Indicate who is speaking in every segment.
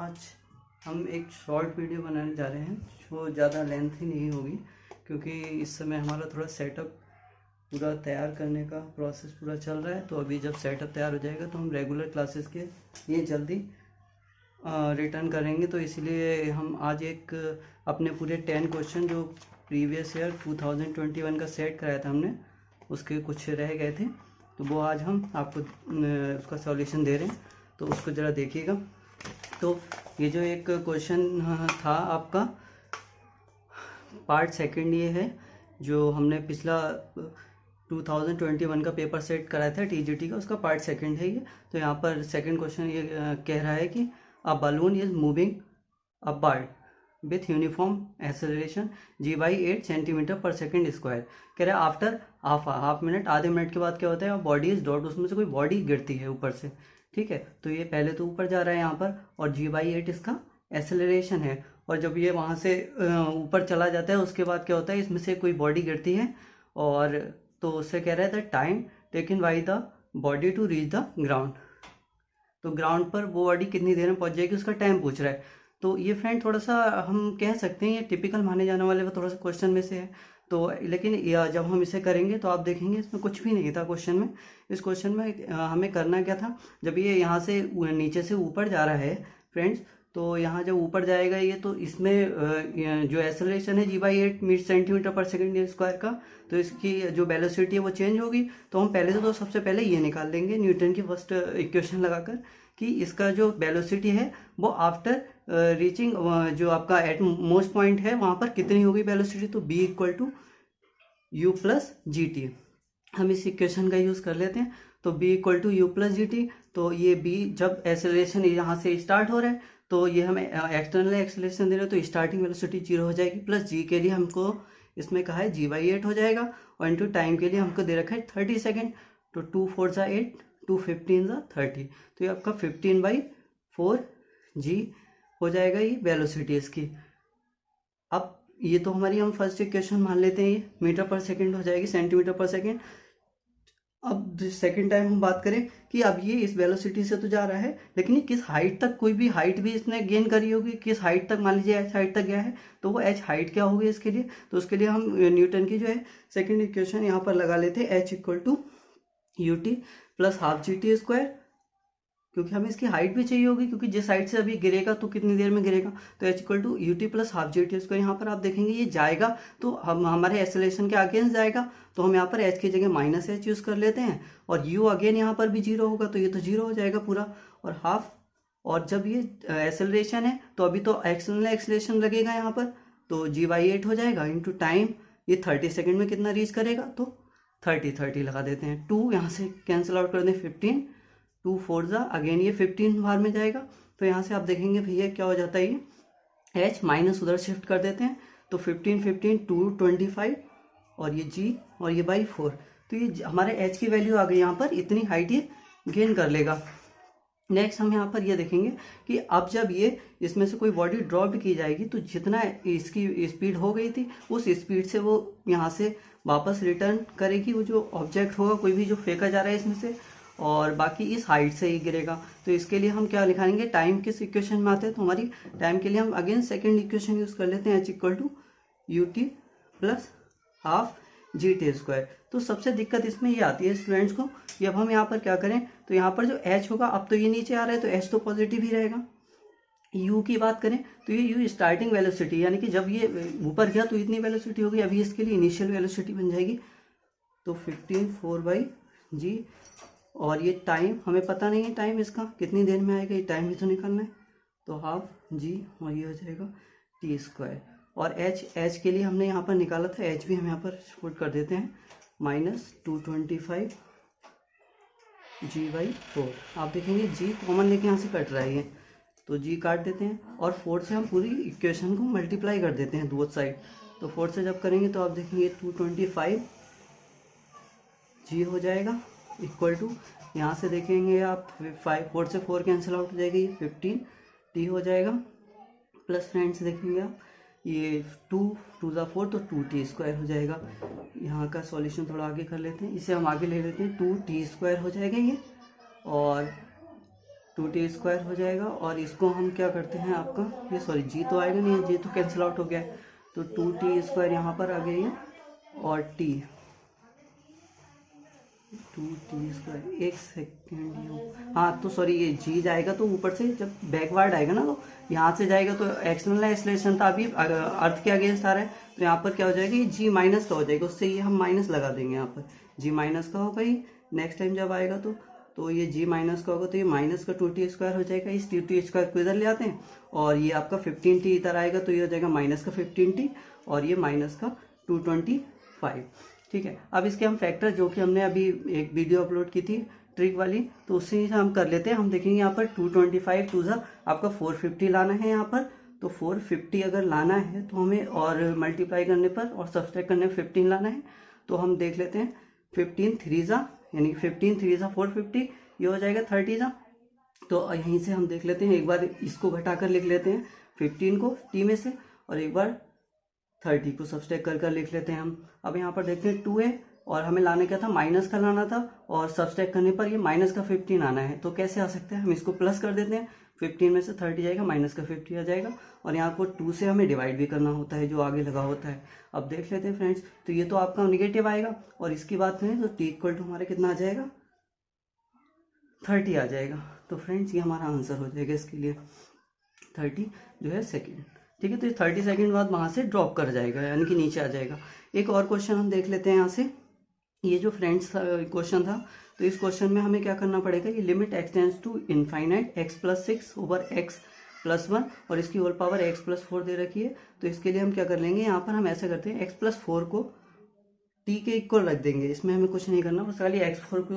Speaker 1: आज हम एक शॉर्ट वीडियो बनाने जा रहे हैं जो ज़्यादा लेंथी नहीं होगी, क्योंकि इस समय हमारा थोड़ा सेटअप पूरा तैयार करने का प्रोसेस पूरा चल रहा है। तो अभी जब सेटअप तैयार हो जाएगा तो हम रेगुलर क्लासेस के लिए जल्दी रिटर्न करेंगे। तो इसलिए हम आज एक अपने पूरे 10 क्वेश्चन जो प्रीवियस ईयर 2021 का सेट कराया था हमने, उसके कुछ रह गए थे, तो वो आज हम आपको उसका सॉल्यूशन दे रहे हैं। तो उसको ज़रा देखिएगा। तो ये जो एक क्वेश्चन था आपका पार्ट सेकंड, ये है जो हमने पिछला 2021 का पेपर सेट कराया था टीजीटी का, उसका पार्ट सेकंड है ये। तो यहाँ पर सेकंड क्वेश्चन ये कह रहा है कि a balloon is moving upward with uniform acceleration g/8 centimetre पर सेकेंड स्क्वायर। कह रहा है आफ्टर हाफ मिनट, आधे मिनट के बाद क्या होता है, बॉडी इज डॉट, उसमें से कोई बॉडी गिरती है ऊपर से। ठीक है, तो ये पहले तो ऊपर जा रहा है यहाँ पर, और g/8 इसका एक्सेलरेशन है, और जब ये वहाँ से ऊपर चला जाता है उसके बाद क्या होता है, इसमें से कोई बॉडी गिरती है। और तो उससे कह रहा है the time taken by the body to reach the ground. तो ग्राउंड पर वो बॉडी कितनी देर में पहुंच जाएगी, उसका टाइम पूछ रहा है। तो ये फ्रेंड थोड़ा सा हम कह सकते हैं ये टिपिकल माने जाने वाले थोड़ा सा क्वेश्चन में से है। तो लेकिन जब हम इसे करेंगे तो आप देखेंगे इसमें कुछ भी नहीं था क्वेश्चन में। इस क्वेश्चन में हमें करना क्या था, जब ये यहाँ से नीचे से ऊपर जा रहा है फ्रेंड्स, तो यहाँ जब ऊपर जाएगा ये, तो इसमें जो एक्सेलरेशन है g/8 सेंटीमीटर पर सेकेंड स्क्वायर का, तो इसकी जो वेलोसिटी है वो चेंज होगी। तो हम पहले तो सबसे पहले ये निकाल लेंगे न्यूटन की फर्स्ट इक्वेशन लगाकर कि इसका जो वेलोसिटी है वो आफ्टर रीचिंग जो आपका एट मोस्ट पॉइंट है वहाँ पर कितनी होगी वेलोसिटी। तो b = u + gt। हम इस इक्वेशन का यूज़ कर लेते हैं। तो b = u + gt। तो ये b जब एक्सेलरेशन यहाँ से स्टार्ट हो रहा है तो ये हमें एक्सटर्नल एक्सेलरेशन दे रहे हो, तो स्टार्टिंग वेलोसिटी 0 हो जाएगी, प्लस g के लिए हमको इसमें कहा है g/8 हो जाएगा, और इंटू टाइम के लिए हमको दे रखा है 30 सेकेंड। तो 2 4 = 8, 2 15 = 30। तो ये आपका 15/4 g हो जाएगा ये वेलोसिटी इसकी। अब ये तो हमारी हम फर्स्ट इक्वेशन मान लेते हैं, ये मीटर पर सेकेंड हो जाएगी सेंटीमीटर पर सेकेंड। अब सेकेंड टाइम हम बात करें कि अब ये इस वेलोसिटी से तो जा रहा है, लेकिन ये किस हाइट तक, कोई भी हाइट भी इसने गेन करी होगी, किस हाइट तक, मान लीजिए h हाइट तक गया है, तो वो h हाइट क्या होगी इसके लिए। तो उसके लिए हम न्यूटन की जो है सेकेंड इक्वेशन यहाँ पर लगा लेते हैं, h = ut + ½ gt², क्योंकि हमें इसकी हाइट भी चाहिए होगी, क्योंकि जिस हाइट से अभी गिरेगा तो कितनी देर में गिरेगा। तो h = ut + ½ gt²। यहाँ पर आप देखेंगे ये जाएगा तो हम हमारे एक्सेलरेशन के अगेंस्ट जाएगा, तो हम यहाँ पर h की जगह -h यूज़ कर लेते हैं, और u अगेन यहाँ पर भी 0 होगा, तो ये तो 0 हो जाएगा पूरा, और हाफ। और जब ये एक्सेलरेशन है तो अभी तो एक्सटर्नल एक्सेलरेशन लगेगा यहाँ पर, तो g/8 हो जाएगा इंटू टाइम। ये 30 सेकेंड में कितना रीच करेगा, तो 30 लगा देते हैं। 2 यहाँ से कैंसिल आउट कर दें, 15, 2 4 = अगेन ये 15 बार में जाएगा। तो यहाँ से आप देखेंगे भैया क्या हो जाता है, ये h माइनस उधर शिफ्ट कर देते हैं, तो 15 15 2 25, और ये g और ये /4। तो ये हमारे h की वैल्यू आ गई, यहाँ पर इतनी हाइट ये गेन कर लेगा। नेक्स्ट हम यहाँ पर ये देखेंगे कि अब जब ये इसमें से कोई बॉडी ड्रॉप्ड की जाएगी, तो जितना इसकी स्पीड हो गई थी उस स्पीड से वो यहाँ से वापस रिटर्न करेगी, वो जो ऑब्जेक्ट होगा कोई भी जो फेंका जा रहा है इसमें से, और बाकी इस हाइट से ही गिरेगा। तो इसके लिए हम क्या लिखाएंगे, टाइम किस इक्वेशन में आते हैं, तो हमारी टाइम के लिए हम अगेन सेकेंड इक्वेशन यूज़ कर लेते हैं, h = ut + ½ gt²। तो सबसे दिक्कत इसमें ये आती है स्टूडेंट्स को कि अब हम यहाँ पर क्या करें, तो यहाँ पर जो h होगा, अब तो ये नीचे आ रहा है तो h तो पॉजिटिव ही रहेगा। u की बात करें तो ये u स्टार्टिंग वेलोसिटी, यानी कि जब ये ऊपर गया तो इतनी वेलोसिटी होगी, अभी इसके लिए इनिशियल वेलोसिटी बन जाएगी, तो 15/4/g। और ये टाइम हमें पता नहीं है, टाइम इसका कितनी देर में आएगा, ये टाइम भी तो निकालना है, तो ½ g, और ये हो जाएगा t²। और h के लिए हमने यहाँ पर निकाला था, h भी हम यहाँ पर पुट कर देते हैं, -225 g/4। आप देखेंगे g कॉमन लेके यहाँ से कट रहा है ये, तो g काट देते हैं, और 4 से हम पूरी इक्वेशन को मल्टीप्लाई कर देते हैं बोथ साइड। तो 4 से जब करेंगे तो आप देखेंगे 225 g हो जाएगा, इक्वल टू, यहाँ से देखेंगे आप 4 से 4 कैंसिल आउट हो जाएगी, 15 t हो जाएगा, प्लस फ्रेंड्स देखेंगे आप ये 2 2 = 4, तो 2t² हो जाएगा। यहाँ का सॉल्यूशन थोड़ा आगे कर लेते हैं, इसे हम आगे ले लेते हैं, 2t² हो जाएगा ये, और 2t² हो जाएगा। और इसको हम क्या करते हैं, आपका ये सॉरी जी तो आएगा नहीं, जी तो कैंसिल आउट हो गया है, तो 2t² यहाँ पर आ गई है और t 2t², एक सेकेंड, हाँ तो सॉरी ये जी जाएगा तो ऊपर से जब बैकवर्ड आएगा ना तो यहाँ से जाएगा, तो एक्सटर्नल एक्सेलरेशन था अभी अर्थ के अगेंस्ट आ रहा है, तो यहाँ पर क्या हो जाएगा, ये जी माइनस का हो जाएगा, उससे ये हम माइनस लगा देंगे, यहाँ पर जी माइनस का होगा ही नेक्स्ट टाइम जब आएगा तो ये जी माइनस का होगा, तो ये माइनस का 2t² हो जाएगा। इस 2t² को इधर ले आते हैं और ये आपका 15t इधर आएगा, तो ये हो जाएगा माइनस का 15t और ये माइनस का 225। ठीक है, अब इसके हम फैक्टर जो कि हमने अभी एक वीडियो अपलोड की थी ट्रिक वाली, तो उससे हम कर लेते हैं। हम देखेंगे यहाँ पर 225 टू ज़ा आपका 450 लाना है यहाँ पर, तो 450 अगर लाना है तो हमें और मल्टीप्लाई करने पर और सब्सट्रैक्ट करने पर 15 लाना है, तो हम देख लेते हैं 15 3 ज़ा यानी 15 3 ज़ा 450, ये हो जाएगा 30 ज़ा। तो यहीं से हम देख लेते हैं, एक बार इसको घटाकर लिख लेते हैं 15 को टी में से और एक बार 30 को सब्सट्रैक्ट कर लिख लेते हैं हम। अब यहाँ पर देखते हैं 2 है और हमें लाने क्या था, माइनस का लाना था और सब्सट्रैक्ट करने पर ये माइनस का 15 आना है, तो कैसे आ सकते हैं, हम इसको प्लस कर देते हैं, 15 में से 30 जाएगा, माइनस का 50 आ जाएगा और यहाँ को 2 से हमें डिवाइड भी करना होता है जो आगे लगा होता है। अब देख लेते हैं फ्रेंड्स, तो ये तो आपका निगेटिव आएगा और इसकी बात करें तो t इक्वल टू हमारा कितना आ जाएगा, 30 आ जाएगा। तो फ्रेंड्स ये हमारा आंसर हो जाएगा इसके लिए 30 जो है सेकेंड। ठीक है, तो ये 30 सेकेंड बाद वहाँ से ड्रॉप कर जाएगा यानी कि नीचे आ जाएगा। एक और क्वेश्चन हम देख लेते हैं यहाँ से, ये जो फ्रेंड्स क्वेश्चन था, तो इस क्वेश्चन में हमें क्या करना पड़ेगा, ये limit x tends to infinite x+6 over x+1 और इसकी होल पावर x+4 दे रखी है। तो इसके लिए हम क्या कर लेंगे, यहाँ पर हम ऐसा करते हैं x+4 को t के इक्वल रख देंगे, इसमें हमें कुछ नहीं करना, बस खाली x4 को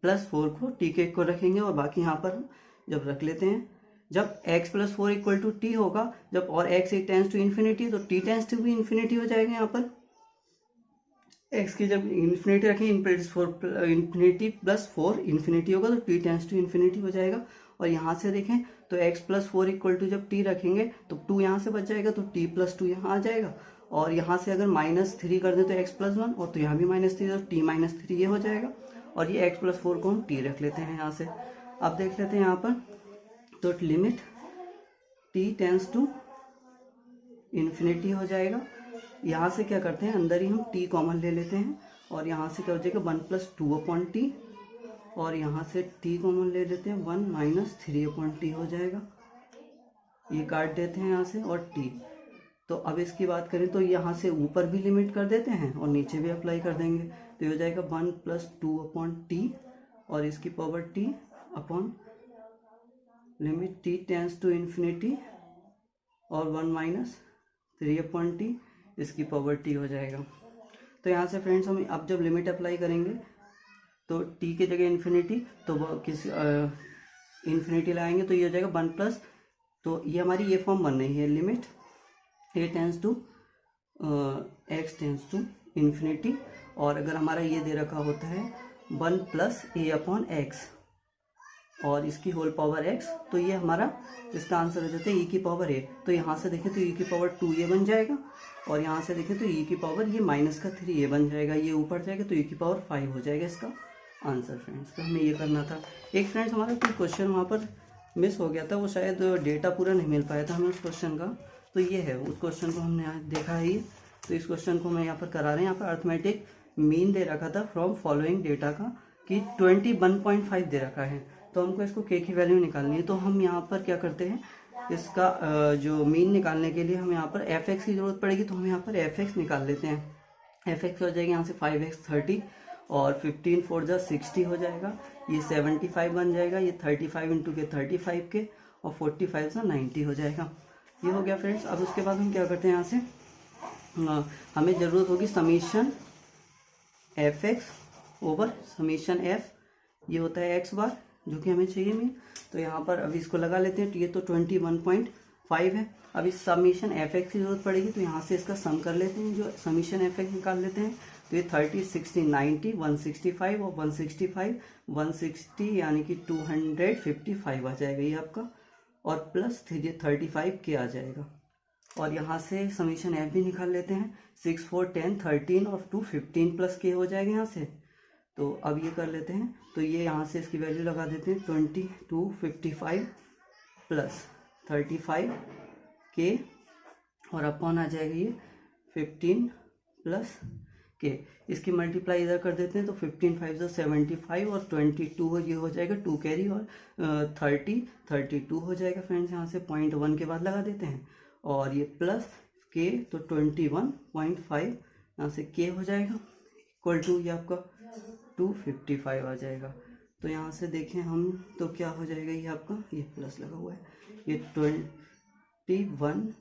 Speaker 1: +4 को t के इक्वल रखेंगे और बाकी यहाँ पर हम जब रख लेते हैं, जब x+4 इक्वल टू टी होगा, जब और x टेंड्स टू इन्फिनिटी तो t टेंड्स टू भी इन्फिनिटी हो जाएगा। यहाँ पर x की जब इन्फिनिटी रखें, इन्फिनिटी +4 इन्फिनिटी होगा तो t टेंड्स टू इन्फिनिटी हो जाएगा। और यहाँ से देखें तो x+4 इक्वल टू जब t रखेंगे तो 2 यहाँ से बच जाएगा, तो t+2 यहाँ आ जाएगा और यहाँ से अगर -3 कर दें तो x+1 और तो यहाँ भी -3 तो t-3 ये हो जाएगा और ये x+4 को हम t रख लेते हैं यहाँ से। अब देख लेते हैं यहाँ पर, तो limit t tends to infinity हो जाएगा। यहाँ से क्या करते हैं, अंदर ही हम t कॉमन ले लेते हैं और यहाँ से क्या हो जाएगा 1+2/t और यहाँ से t कॉमन ले लेते हैं 1 - 3/t हो जाएगा, ये काट देते हैं यहाँ से और t। तो अब इसकी बात करें तो यहाँ से ऊपर भी लिमिट कर देते हैं और नीचे भी अप्लाई कर देंगे, तो ये हो जाएगा 1+2/t और इसकी power t upon limit t tends to infinity और 1 - 3/t इसकी पावर t हो जाएगा। तो यहाँ से फ्रेंड्स हम अब जब लिमिट अप्लाई करेंगे तो t की जगह इन्फिनिटी, तो वो किस इन्फिनिटी लाएंगे तो ये हो जाएगा 1+, तो ये हमारी ये फॉर्म बन रही है, limit a tends to x tends to infinity और अगर हमारा ये दे रखा होता है 1+a/x और इसकी होल पावर x, तो ये हमारा इसका आंसर हो जाता है e की पावर a। तो यहाँ से देखें तो e की पावर 2a बन जाएगा और यहाँ से देखें तो e की पावर ये -3a बन जाएगा, ये ऊपर जाएगा तो e की पावर 5 हो जाएगा इसका आंसर फ्रेंड्स। तो हमें ये करना था। एक फ्रेंड्स हमारा कोई क्वेश्चन वहाँ पर मिस हो गया था, वो शायद डेटा पूरा नहीं मिल पाया था हमें उस क्वेश्चन का, तो ये है उस क्वेश्चन को हमने आज देखा है। तो इस क्वेश्चन को मैं यहाँ पर करा रहे हैं। यहाँ पर अर्थमेटिक मीन दे रखा था फ्रॉम फॉलोइंग डेटा का कि 21.5 दे रखा है, तो हमको इसको k की वैल्यू निकालनी है। तो हम यहाँ पर क्या करते हैं, इसका जो मीन निकालने के लिए हमें यहाँ पर fx की जरूरत पड़ेगी, तो हम यहाँ पर fx निकाल लेते हैं। fx हो जाएगा यहाँ से 5x 30 और 15 4 जा 60 हो जाएगा, ये 75 बन जाएगा, ये 35 इंटू के 35 के और 45 जा 90 हो जाएगा। ये हो गया फ्रेंड्स। अब उसके बाद हम क्या करते हैं, यहाँ से हमें ज़रूरत होगी summation fx over summation f, ये होता है x बार जो कि हमें चाहिए मीन। तो यहाँ पर अभी इसको लगा लेते हैं, तो ये तो 21.5 है। अब इस समीशन fx की जरूरत पड़ेगी, तो यहाँ से इसका सम कर लेते हैं, जो समीशन fx निकाल लेते हैं। तो ये 30 60 90 165 और 165 160 यानी कि 255 आ जाएगा ये आपका, और प्लस 35 के आ जाएगा। और यहाँ से समीशन f भी निकाल लेते हैं, 6 4 10 13 और 2 15 प्लस के हो जाएगा यहाँ से। तो अब ये कर लेते हैं, तो ये यहाँ से इसकी वैल्यू लगा देते हैं 2255 प्लस 35 के और अपॉन आ जाएगा ये 15 प्लस के। इसकी मल्टीप्लाई इधर कर देते हैं तो 15 5 जो 75 और 22 ये हो जाएगा 2 कैरी और 32 हो जाएगा फ्रेंड्स। यहाँ से 0.1 के बाद लगा देते हैं और ये प्लस के तो 21.5 यहाँ से के हो जाएगा इक्वल टू ये आपका 255 आ जाएगा। तो यहाँ से देखें हम तो क्या हो जाएगा, ये आपका ये प्लस लगा हुआ है, ये 21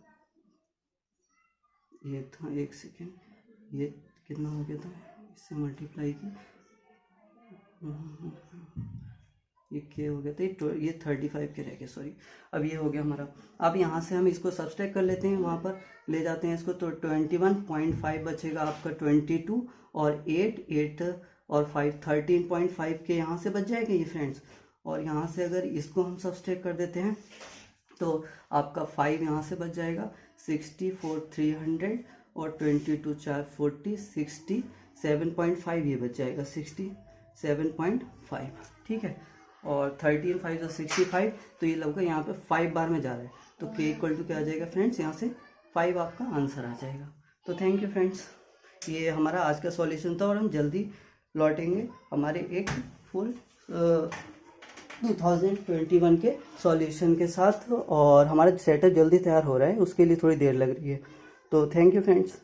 Speaker 1: ये था, एक सेकेंड, ये कितना हो गया था, इससे मल्टीप्लाई की ये के हो गया था, ये 35 के रह गए, सॉरी। अब ये हो गया हमारा। अब यहाँ से हम इसको सब्सट्रैक्ट कर लेते हैं, वहाँ पर ले जाते हैं इसको, तो 21.5 बचेगा आपका 22 और 8 और 5 13.5 के यहाँ से बच जाएगा ये फ्रेंड्स। और यहाँ से अगर इसको हम सब्सट्रैक्ट कर देते हैं तो आपका 5 यहाँ से बच जाएगा, 64 300 और 22 4 40 67.5 ये बच जाएगा 67.5, ठीक है। और 13 5 जो 65, तो ये लगभग यहाँ पे 5 बार में जा रहा है, तो के इक्वल टू क्या आ जाएगा फ्रेंड्स, यहाँ से 5 आपका आंसर आ जाएगा। तो थैंक यू फ्रेंड्स, ये हमारा आज का सॉल्यूशन था और हम जल्दी लौटेंगे हमारे एक फुल 2021 के सॉल्यूशन के साथ। और हमारा सेटअप जल्दी तैयार हो रहा है, उसके लिए थोड़ी देर लग रही है। तो थैंक यू फ्रेंड्स।